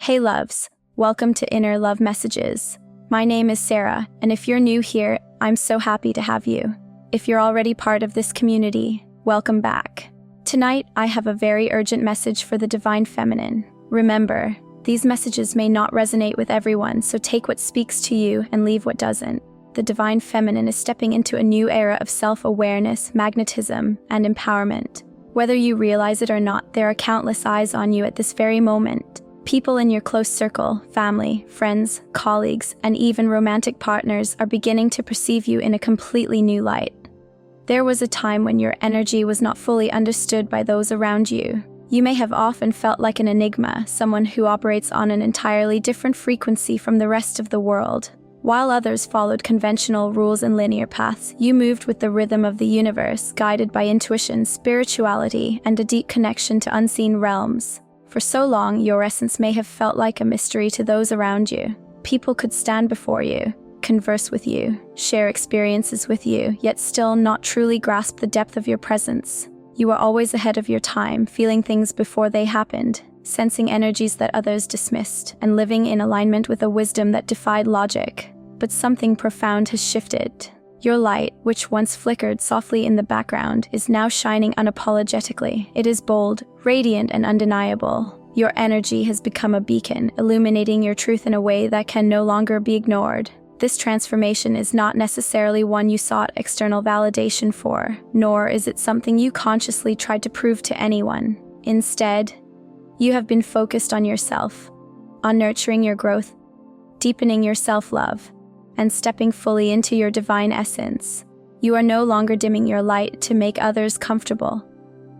Hey loves, welcome to Inner Love Messages. My name is Sarah, and if you're new here, I'm so happy to have you. If you're already part of this community, welcome back. Tonight, I have a very urgent message for the Divine Feminine. Remember, these messages may not resonate with everyone, so take what speaks to you and leave what doesn't. The Divine Feminine is stepping into a new era of self-awareness, magnetism, and empowerment. Whether you realize it or not, there are countless eyes on you at this very moment. People in your close circle, family, friends, colleagues, and even romantic partners are beginning to perceive you in a completely new light. There was a time when your energy was not fully understood by those around you. You may have often felt like an enigma, someone who operates on an entirely different frequency from the rest of the world. While others followed conventional rules and linear paths, you moved with the rhythm of the universe, guided by intuition, spirituality, and a deep connection to unseen realms. For so long, your essence may have felt like a mystery to those around you. People could stand before you, converse with you, share experiences with you, yet still not truly grasp the depth of your presence. You were always ahead of your time, feeling things before they happened, sensing energies that others dismissed, and living in alignment with a wisdom that defied logic. But something profound has shifted. Your light, which once flickered softly in the background, is now shining unapologetically. It is bold, radiant, and undeniable. Your energy has become a beacon, illuminating your truth in a way that can no longer be ignored. This transformation is not necessarily one you sought external validation for, nor is it something you consciously tried to prove to anyone. Instead, you have been focused on yourself, on nurturing your growth, deepening your self-love, and stepping fully into your divine essence. You are no longer dimming your light to make others comfortable.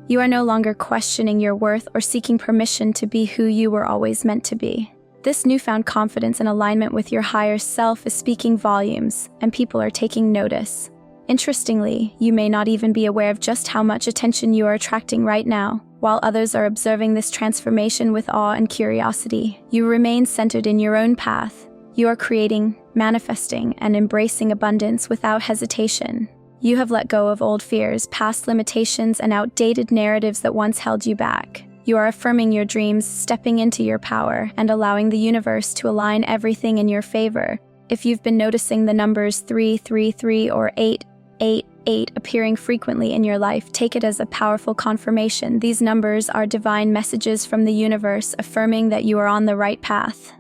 You are no longer questioning your worth or seeking permission to be who you were always meant to be. This newfound confidence and alignment with your higher self is speaking volumes, and people are taking notice. Interestingly, you may not even be aware of just how much attention you are attracting right now. While others are observing this transformation with awe and curiosity, you remain centered in your own path. You are creating, manifesting, and embracing abundance without hesitation. You have let go of old fears, past limitations, and outdated narratives that once held you back. You are affirming your dreams, stepping into your power, and allowing the universe to align everything in your favor. If you've been noticing the numbers 333 or 888 appearing frequently in your life, take it as a powerful confirmation. These numbers are divine messages from the universe affirming that you are on the right path.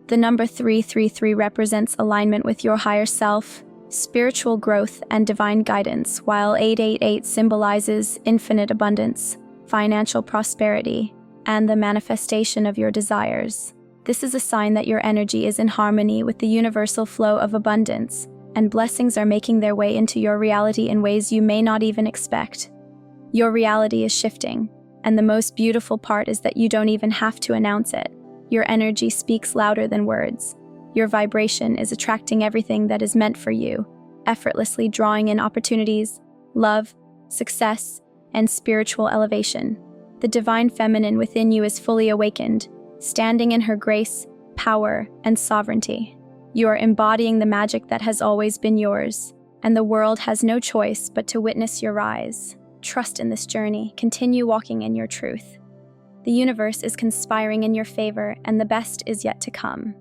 The number 333 represents alignment with your higher self, spiritual growth, and divine guidance, while 888 symbolizes infinite abundance, financial prosperity, and the manifestation of your desires. This is a sign that your energy is in harmony with the universal flow of abundance, and blessings are making their way into your reality in ways you may not even expect. Your reality is shifting, and the most beautiful part is that you don't even have to announce it. Your energy speaks louder than words. Your vibration is attracting everything that is meant for you, effortlessly drawing in opportunities, love, success, and spiritual elevation. The divine feminine within you is fully awakened, standing in her grace, power, and sovereignty. You are embodying the magic that has always been yours, and the world has no choice but to witness your rise. Trust in this journey. Continue walking in your truth. The universe is conspiring in your favor, and the best is yet to come.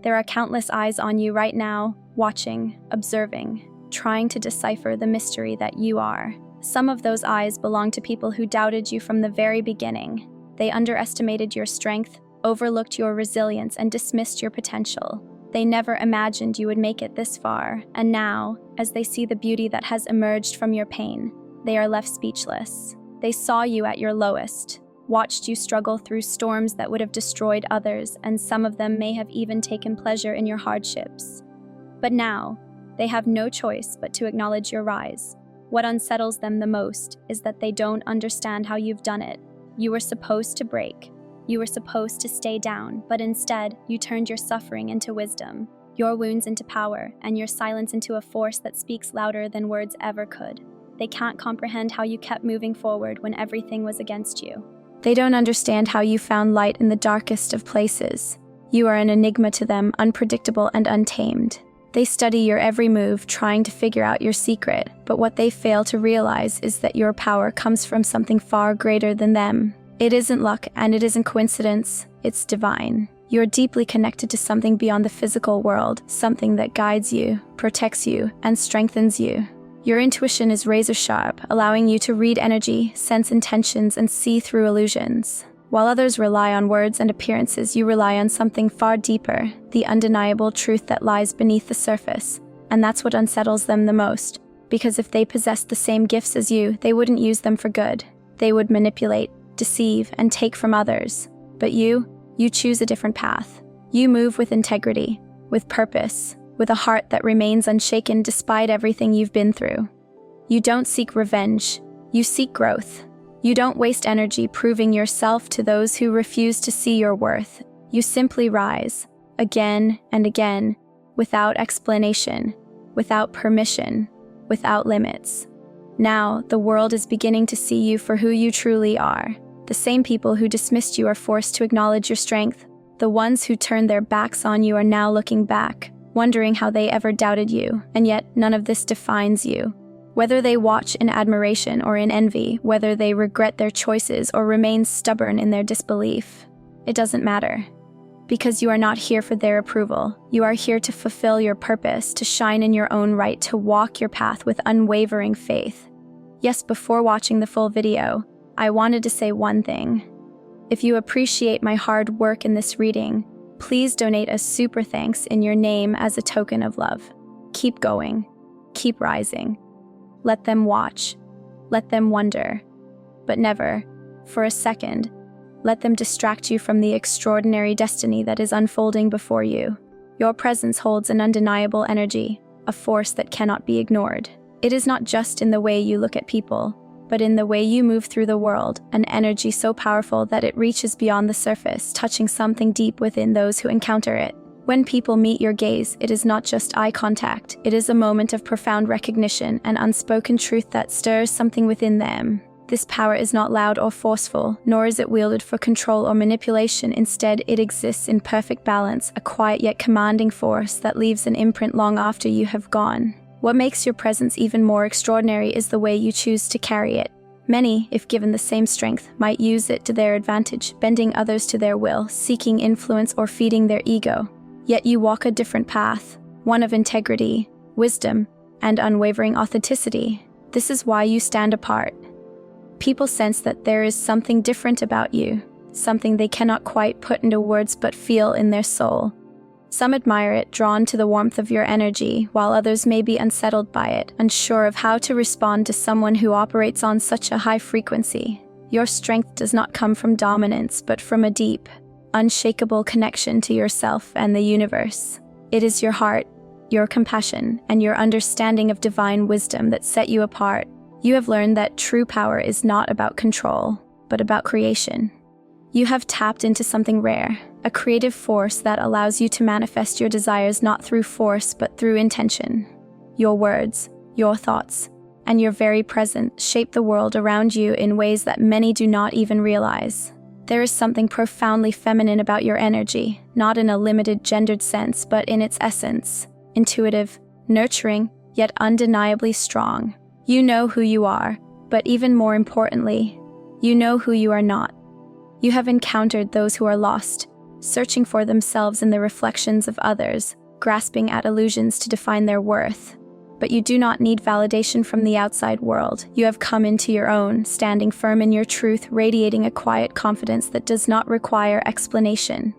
There are countless eyes on you right now, watching, observing, trying to decipher the mystery that you are. Some of those eyes belong to people who doubted you from the very beginning. They underestimated your strength, overlooked your resilience, and dismissed your potential. They never imagined you would make it this far, and now, as they see the beauty that has emerged from your pain, they are left speechless. They saw you at your lowest, watched you struggle through storms that would have destroyed others, and some of them may have even taken pleasure in your hardships. But now, they have no choice but to acknowledge your rise. What unsettles them the most is that they don't understand how you've done it. You were supposed to break. You were supposed to stay down, but instead, you turned your suffering into wisdom, your wounds into power, and your silence into a force that speaks louder than words ever could. They can't comprehend how you kept moving forward when everything was against you. They don't understand how you found light in the darkest of places. You are an enigma to them, unpredictable and untamed. They study your every move, trying to figure out your secret, but what they fail to realize is that your power comes from something far greater than them. It isn't luck, and it isn't coincidence, it's divine. You are deeply connected to something beyond the physical world, something that guides you, protects you, and strengthens you. Your intuition is razor sharp, allowing you to read energy, sense intentions, and see through illusions. While others rely on words and appearances, you rely on something far deeper, the undeniable truth that lies beneath the surface. And that's what unsettles them the most, because if they possessed the same gifts as you, they wouldn't use them for good. They would manipulate, deceive, and take from others. But you choose a different path. You move with integrity, with purpose, with a heart that remains unshaken despite everything you've been through. You don't seek revenge, you seek growth. You don't waste energy proving yourself to those who refuse to see your worth. You simply rise, again and again, without explanation, without permission, without limits. Now, the world is beginning to see you for who you truly are. The same people who dismissed you are forced to acknowledge your strength. The ones who turned their backs on you are now looking back, wondering how they ever doubted you, and yet none of this defines you. Whether they watch in admiration or in envy, whether they regret their choices or remain stubborn in their disbelief, it doesn't matter. Because you are not here for their approval. You are here to fulfill your purpose, to shine in your own right, to walk your path with unwavering faith. Yes, before watching the full video, I wanted to say one thing. If you appreciate my hard work in this reading, please donate a super thanks in your name as a token of love. Keep going. Keep rising. Let them watch. Let them wonder. But never, for a second, let them distract you from the extraordinary destiny that is unfolding before you. Your presence holds an undeniable energy, a force that cannot be ignored. It is not just in the way you look at people, but in the way you move through the world, an energy so powerful that it reaches beyond the surface, touching something deep within those who encounter it. When people meet your gaze, it is not just eye contact, it is a moment of profound recognition, an unspoken truth that stirs something within them. This power is not loud or forceful, nor is it wielded for control or manipulation. Instead, it exists in perfect balance, a quiet yet commanding force that leaves an imprint long after you have gone. What makes your presence even more extraordinary is the way you choose to carry it. Many, if given the same strength, might use it to their advantage, bending others to their will, seeking influence or feeding their ego. Yet you walk a different path, one of integrity, wisdom, and unwavering authenticity. This is why you stand apart. People sense that there is something different about you, something they cannot quite put into words but feel in their soul. Some admire it, drawn to the warmth of your energy, while others may be unsettled by it, unsure of how to respond to someone who operates on such a high frequency. Your strength does not come from dominance, but from a deep, unshakable connection to yourself and the universe. It is your heart, your compassion, and your understanding of divine wisdom that set you apart. You have learned that true power is not about control, but about creation. You have tapped into something rare, a creative force that allows you to manifest your desires not through force but through intention. Your words, your thoughts, and your very presence shape the world around you in ways that many do not even realize. There is something profoundly feminine about your energy, not in a limited gendered sense, but in its essence. Intuitive, nurturing, yet undeniably strong. You know who you are, but even more importantly, you know who you are not. You have encountered those who are lost, searching for themselves in the reflections of others, grasping at illusions to define their worth. But you do not need validation from the outside world. You have come into your own, standing firm in your truth, radiating a quiet confidence that does not require explanation.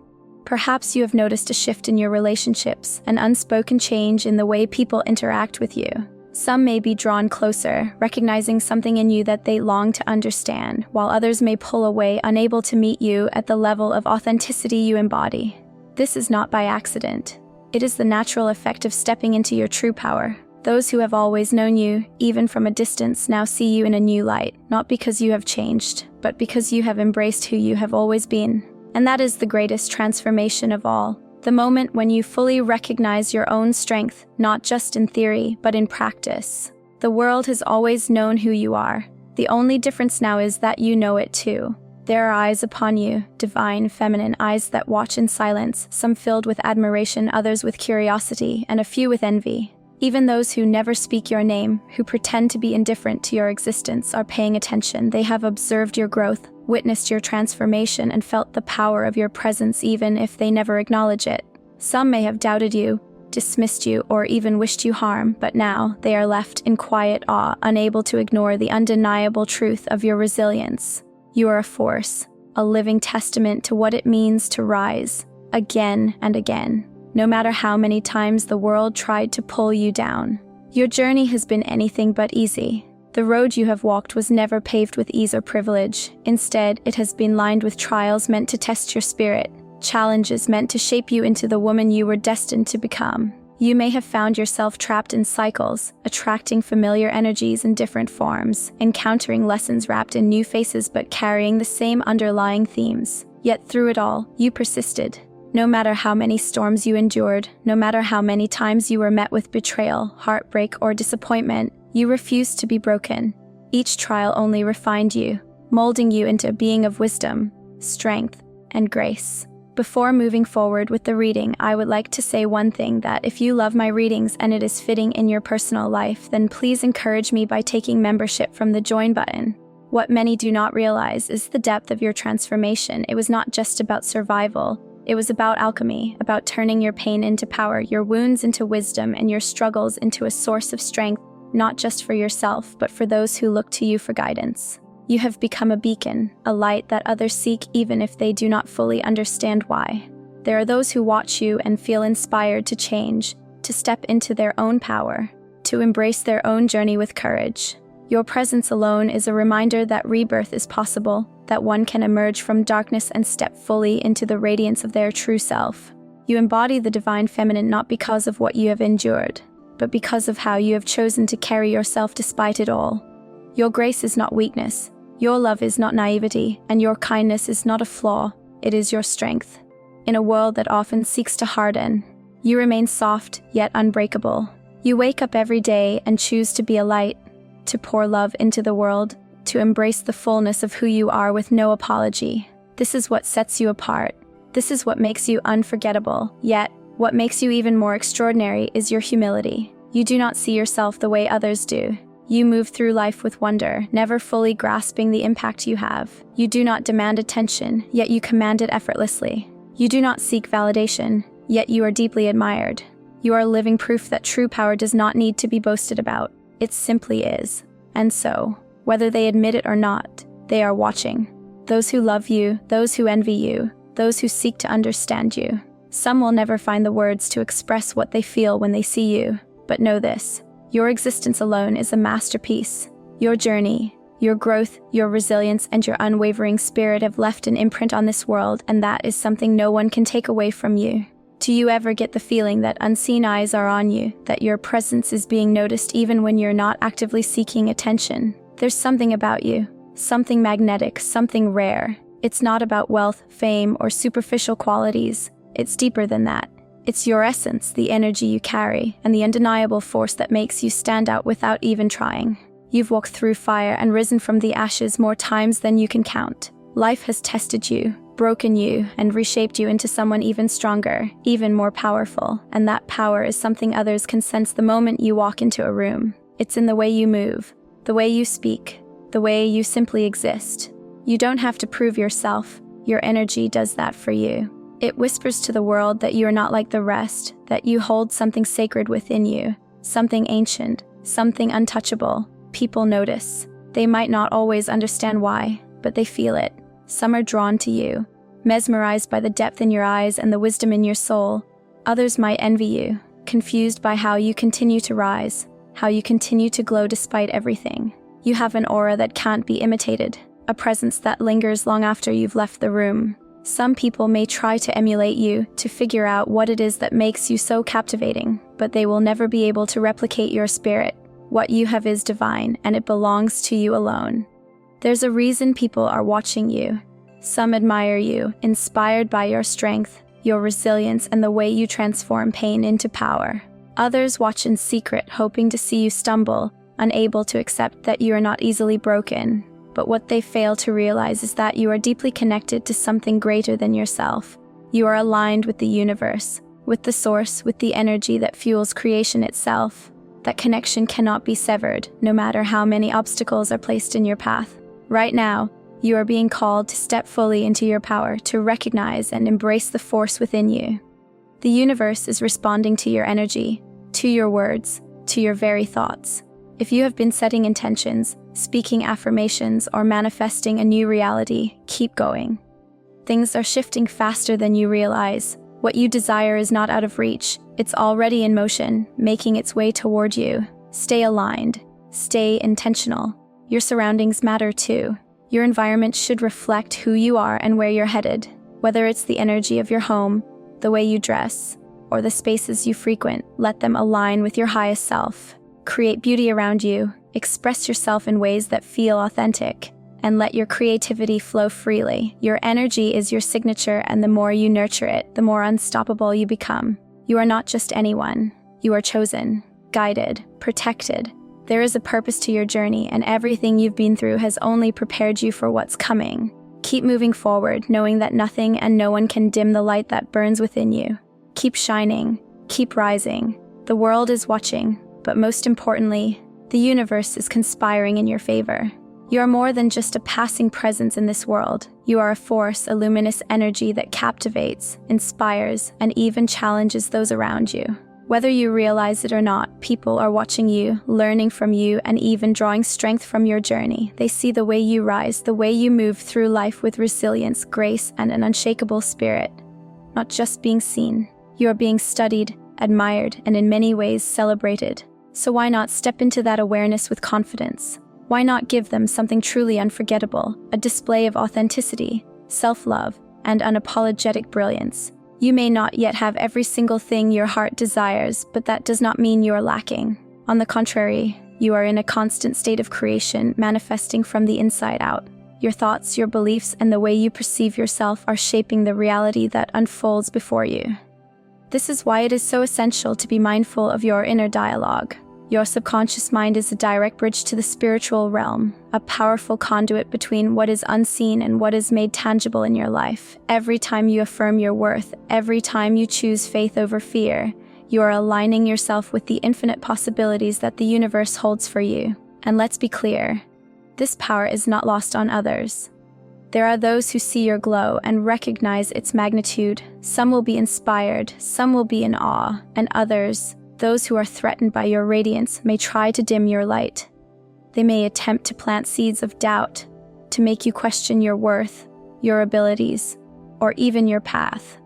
Perhaps you have noticed a shift in your relationships, an unspoken change in the way people interact with you. Some may be drawn closer, recognizing something in you that they long to understand, while others may pull away, unable to meet you at the level of authenticity you embody. This is not by accident. It is the natural effect of stepping into your true power. Those who have always known you, even from a distance, now see you in a new light, not because you have changed, but because you have embraced who you have always been. And that is the greatest transformation of all. The moment when you fully recognize your own strength, not just in theory, but in practice. The world has always known who you are. The only difference now is that you know it too. There are eyes upon you, divine, feminine eyes that watch in silence, some filled with admiration, others with curiosity, and a few with envy. Even those who never speak your name, who pretend to be indifferent to your existence, are paying attention. They have observed your growth, witnessed your transformation, and felt the power of your presence even if they never acknowledge it. Some may have doubted you, dismissed you, or even wished you harm, but now they are left in quiet awe, unable to ignore the undeniable truth of your resilience. You are a force, a living testament to what it means to rise, again and again, no matter how many times the world tried to pull you down. Your journey has been anything but easy. The road you have walked was never paved with ease or privilege. Instead, it has been lined with trials meant to test your spirit, challenges meant to shape you into the woman you were destined to become. You may have found yourself trapped in cycles, attracting familiar energies in different forms, encountering lessons wrapped in new faces but carrying the same underlying themes. Yet through it all, you persisted. No matter how many storms you endured, no matter how many times you were met with betrayal, heartbreak, or disappointment, you refused to be broken. Each trial only refined you, molding you into a being of wisdom, strength, and grace. Before moving forward with the reading, I would like to say one thing: that if you love my readings and it is fitting in your personal life, then please encourage me by taking membership from the join button. What many do not realize is the depth of your transformation. It was not just about survival. It was about alchemy, about turning your pain into power, your wounds into wisdom, and your struggles into a source of strength, not just for yourself, but for those who look to you for guidance. You have become a beacon, a light that others seek even if they do not fully understand why. There are those who watch you and feel inspired to change, to step into their own power, to embrace their own journey with courage. Your presence alone is a reminder that rebirth is possible, that one can emerge from darkness and step fully into the radiance of their true self. You embody the divine feminine not because of what you have endured, but because of how you have chosen to carry yourself despite it all. Your grace is not weakness. Your love is not naivety, and your kindness is not a flaw, it is your strength. In a world that often seeks to harden, you remain soft yet unbreakable. You wake up every day and choose to be a light, to pour love into the world, to embrace the fullness of who you are with no apology. This is what sets you apart. This is what makes you unforgettable. Yet, what makes you even more extraordinary is your humility. You do not see yourself the way others do. You move through life with wonder, never fully grasping the impact you have. You do not demand attention, yet you command it effortlessly. You do not seek validation, yet you are deeply admired. You are living proof that true power does not need to be boasted about. It simply is. And so, whether they admit it or not, they are watching. Those who love you, those who envy you, those who seek to understand you. Some will never find the words to express what they feel when they see you, but know this: your existence alone is a masterpiece. Your journey, your growth, your resilience, and your unwavering spirit have left an imprint on this world, and that is something no one can take away from you. Do you ever get the feeling that unseen eyes are on you, that your presence is being noticed even when you're not actively seeking attention? There's something about you, something magnetic, something rare. It's not about wealth, fame, or superficial qualities. It's deeper than that. It's your essence, the energy you carry, and the undeniable force that makes you stand out without even trying. You've walked through fire and risen from the ashes more times than you can count. Life has tested you, broken you, and reshaped you into someone even stronger, even more powerful. And that power is something others can sense the moment you walk into a room. It's in the way you move, the way you speak, the way you simply exist. You don't have to prove yourself. Your energy does that for you. It whispers to the world that you are not like the rest, that you hold something sacred within you, something ancient, something untouchable. People notice. They might not always understand why, but they feel it. Some are drawn to you, mesmerized by the depth in your eyes and the wisdom in your soul. Others might envy you, confused by how you continue to rise, how you continue to glow despite everything. You have an aura that can't be imitated, a presence that lingers long after you've left the room. Some people may try to emulate you, to figure out what it is that makes you so captivating, but they will never be able to replicate your spirit. What you have is divine, and it belongs to you alone. There's a reason people are watching you. Some admire you, inspired by your strength, your resilience, and the way you transform pain into power. Others watch in secret, hoping to see you stumble, unable to accept that you are not easily broken. But what they fail to realize is that you are deeply connected to something greater than yourself. You are aligned with the universe, with the source, with the energy that fuels creation itself. That connection cannot be severed, no matter how many obstacles are placed in your path. Right now, you are being called to step fully into your power, to recognize and embrace the force within you. The universe is responding to your energy, to your words, to your very thoughts. If you have been setting intentions, speaking affirmations, or manifesting a new reality, keep going. Things are shifting faster than you realize. What you desire is not out of reach. It's already in motion, making its way toward you. Stay aligned. Stay intentional. Your surroundings matter too. Your environment should reflect who you are and where you're headed. Whether it's the energy of your home, the way you dress, or the spaces you frequent, let them align with your highest self. Create beauty around you, express yourself in ways that feel authentic, and let your creativity flow freely. Your energy is your signature, and the more you nurture it, the more unstoppable you become. You are not just anyone. You are chosen, guided, protected. There is a purpose to your journey, and everything you've been through has only prepared you for what's coming. Keep moving forward, knowing that nothing and no one can dim the light that burns within you. Keep shining, keep rising. The world is watching, but most importantly, the universe is conspiring in your favor. You are more than just a passing presence in this world. You are a force, a luminous energy that captivates, inspires, and even challenges those around you. Whether you realize it or not, people are watching you, learning from you, and even drawing strength from your journey. They see the way you rise, the way you move through life with resilience, grace, and an unshakable spirit. Not just being seen. You are being studied, admired, and in many ways celebrated. So why not step into that awareness with confidence? Why not give them something truly unforgettable, a display of authenticity, self-love, and unapologetic brilliance? You may not yet have every single thing your heart desires, but that does not mean you are lacking. On the contrary, you are in a constant state of creation, manifesting from the inside out. Your thoughts, your beliefs, and the way you perceive yourself are shaping the reality that unfolds before you. This is why it is so essential to be mindful of your inner dialogue. Your subconscious mind is a direct bridge to the spiritual realm, a powerful conduit between what is unseen and what is made tangible in your life. Every time you affirm your worth, every time you choose faith over fear, you are aligning yourself with the infinite possibilities that the universe holds for you. And let's be clear, this power is not lost on others. There are those who see your glow and recognize its magnitude. Some will be inspired, some will be in awe, and others, those who are threatened by your radiance, may try to dim your light. They may attempt to plant seeds of doubt, to make you question your worth, your abilities, or even your path.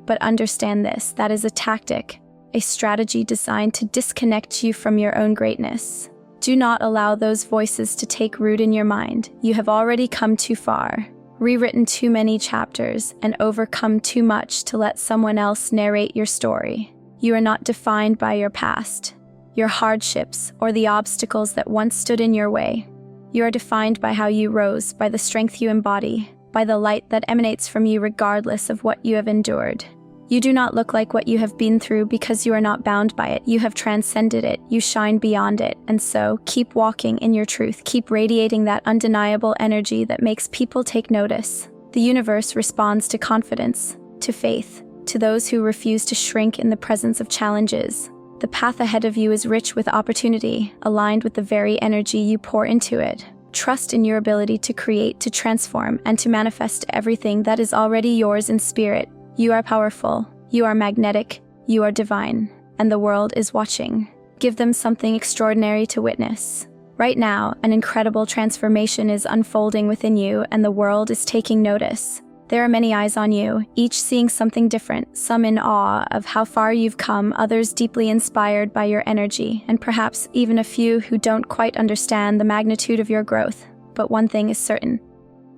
But understand this, that is a tactic, a strategy designed to disconnect you from your own greatness. Do not allow those voices to take root in your mind. You have already come too far, rewritten too many chapters, and overcome too much to let someone else narrate your story. You are not defined by your past, your hardships, or the obstacles that once stood in your way. You are defined by how you rose, by the strength you embody, by the light that emanates from you regardless of what you have endured. You do not look like what you have been through because you are not bound by it. You have transcended it, you shine beyond it, and so keep walking in your truth. Keep radiating that undeniable energy that makes people take notice. The universe responds to confidence, to faith, to those who refuse to shrink in the presence of challenges. The path ahead of you is rich with opportunity, aligned with the very energy you pour into it. Trust in your ability to create, to transform, and to manifest everything that is already yours in spirit. You are powerful, you are magnetic, you are divine, and the world is watching. Give them something extraordinary to witness. Right now, an incredible transformation is unfolding within you, and the world is taking notice. There are many eyes on you, each seeing something different, some in awe of how far you've come, others deeply inspired by your energy, and perhaps even a few who don't quite understand the magnitude of your growth. But one thing is certain.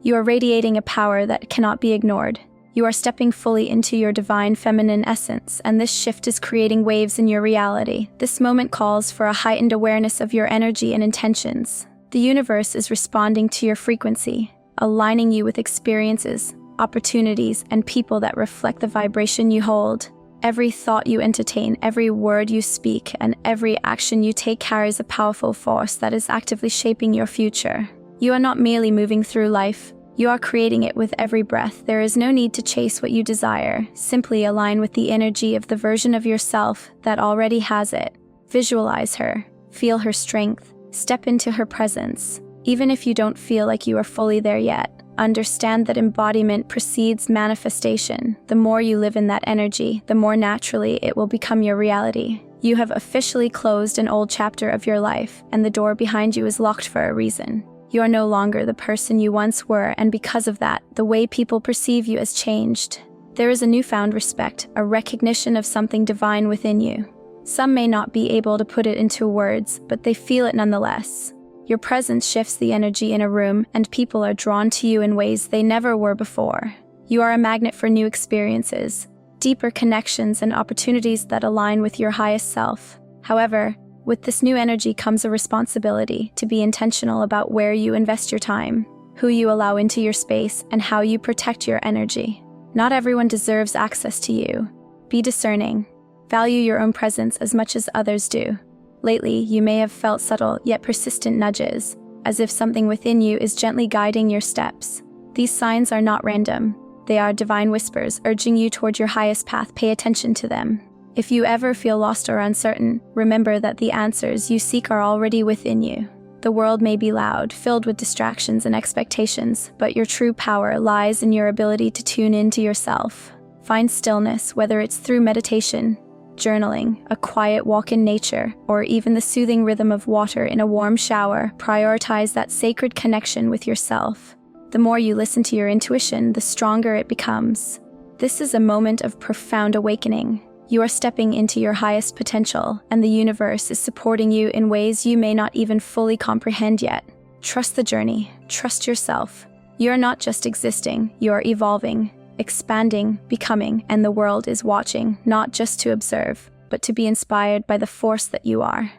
You are radiating a power that cannot be ignored. You are stepping fully into your divine feminine essence, and this shift is creating waves in your reality. This moment calls for a heightened awareness of your energy and intentions. The universe is responding to your frequency, aligning you with experiences, opportunities, and people that reflect the vibration you hold. Every thought you entertain, every word you speak, and every action you take carries a powerful force that is actively shaping your future. You are not merely moving through life, You are creating it with every breath. There is no need to chase what you desire. Simply align with the energy of the version of yourself that already has it. Visualize her, feel her strength, step into her presence. Even if you don't feel like you are fully there yet, understand that embodiment precedes manifestation. The more you live in that energy, the more naturally it will become your reality. You have officially closed an old chapter of your life, and the door behind you is locked for a reason. You are no longer the person you once were, and because of that, the way people perceive you has changed. There is a newfound respect, a recognition of something divine within you. Some may not be able to put it into words, but they feel it nonetheless. Your presence shifts the energy in a room, and people are drawn to you in ways they never were before. You are a magnet for new experiences, deeper connections, and opportunities that align with your highest self. However, with this new energy comes a responsibility to be intentional about where you invest your time, who you allow into your space, and how you protect your energy. Not everyone deserves access to you. Be discerning. Value your own presence as much as others do. Lately, you may have felt subtle yet persistent nudges, as if something within you is gently guiding your steps. These signs are not random. They are divine whispers urging you toward your highest path. Pay attention to them. If you ever feel lost or uncertain, remember that the answers you seek are already within you. The world may be loud, filled with distractions and expectations, but your true power lies in your ability to tune into yourself. Find stillness, whether it's through meditation, journaling, a quiet walk in nature, or even the soothing rhythm of water in a warm shower. Prioritize that sacred connection with yourself. The more you listen to your intuition, the stronger it becomes. This is a moment of profound awakening. You are stepping into your highest potential, and the universe is supporting you in ways you may not even fully comprehend yet. Trust the journey. Trust yourself. You are not just existing, you are evolving, expanding, becoming, and the world is watching, not just to observe, but to be inspired by the force that you are.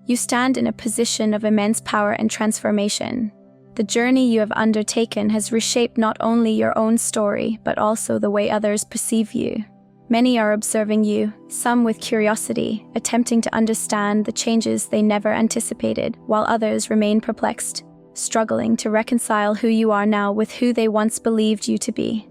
You stand in a position of immense power and transformation. The journey you have undertaken has reshaped not only your own story, but also the way others perceive you. Many are observing you, some with curiosity, attempting to understand the changes they never anticipated, while others remain perplexed, struggling to reconcile who you are now with who they once believed you to be.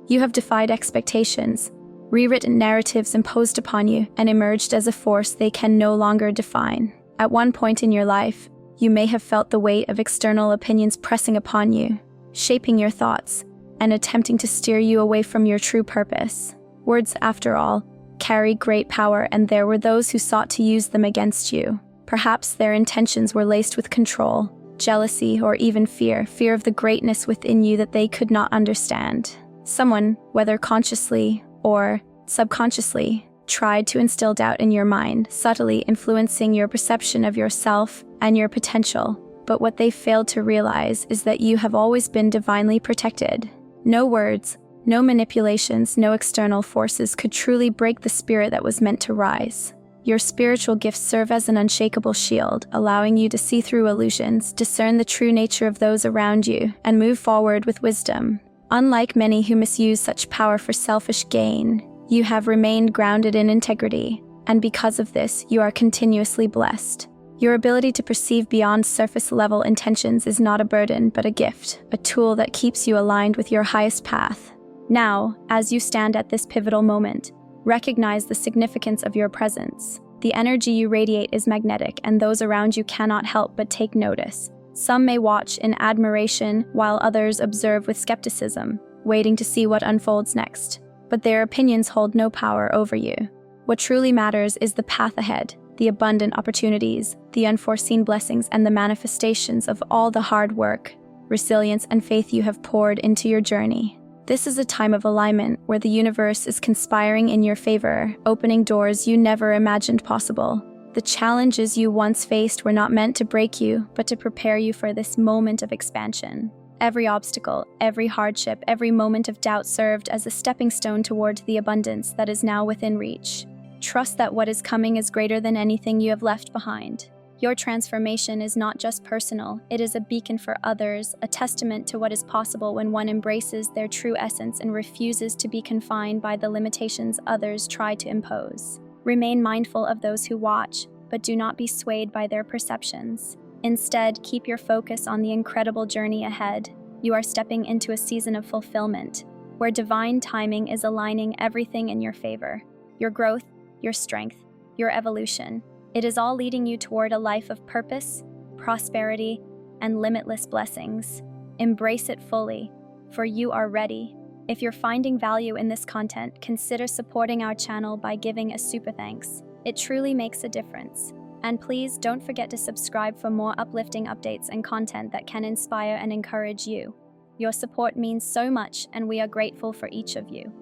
You have defied expectations, rewritten narratives imposed upon you, and emerged as a force they can no longer define. At one point in your life, you may have felt the weight of external opinions pressing upon you, shaping your thoughts, and attempting to steer you away from your true purpose. Words, after all, carry great power, and there were those who sought to use them against you. Perhaps their intentions were laced with control, jealousy, or even fear of the greatness within you that they could not understand. Someone, whether consciously or subconsciously, tried to instill doubt in your mind, subtly influencing your perception of yourself and your potential. But what they failed to realize is that you have always been divinely protected. No words, no manipulations, no external forces could truly break the spirit that was meant to rise. Your spiritual gifts serve as an unshakable shield, allowing you to see through illusions, discern the true nature of those around you, and move forward with wisdom. Unlike many who misuse such power for selfish gain, you have remained grounded in integrity, and because of this, you are continuously blessed. Your ability to perceive beyond surface-level intentions is not a burden, but a gift, a tool that keeps you aligned with your highest path. Now, as you stand at this pivotal moment, recognize the significance of your presence. The energy you radiate is magnetic, and those around you cannot help but take notice. Some may watch in admiration, while others observe with skepticism, waiting to see what unfolds next. But their opinions hold no power over you. What truly matters is the path ahead, the abundant opportunities, the unforeseen blessings, and the manifestations of all the hard work, resilience, and faith you have poured into your journey. This is a time of alignment where the universe is conspiring in your favor, opening doors you never imagined possible. The challenges you once faced were not meant to break you, but to prepare you for this moment of expansion. Every obstacle, every hardship, every moment of doubt served as a stepping stone toward the abundance that is now within reach. Trust that what is coming is greater than anything you have left behind. Your transformation is not just personal, it is a beacon for others, a testament to what is possible when one embraces their true essence and refuses to be confined by the limitations others try to impose. Remain mindful of those who watch, but do not be swayed by their perceptions. Instead, keep your focus on the incredible journey ahead. You are stepping into a season of fulfillment, where divine timing is aligning everything in your favor. Your growth, your strength, your evolution. It is all leading you toward a life of purpose, prosperity, and limitless blessings. Embrace it fully, for you are ready. If you're finding value in this content, consider supporting our channel by giving a super thanks. It truly makes a difference. And please don't forget to subscribe for more uplifting updates and content that can inspire and encourage you. Your support means so much, and we are grateful for each of you.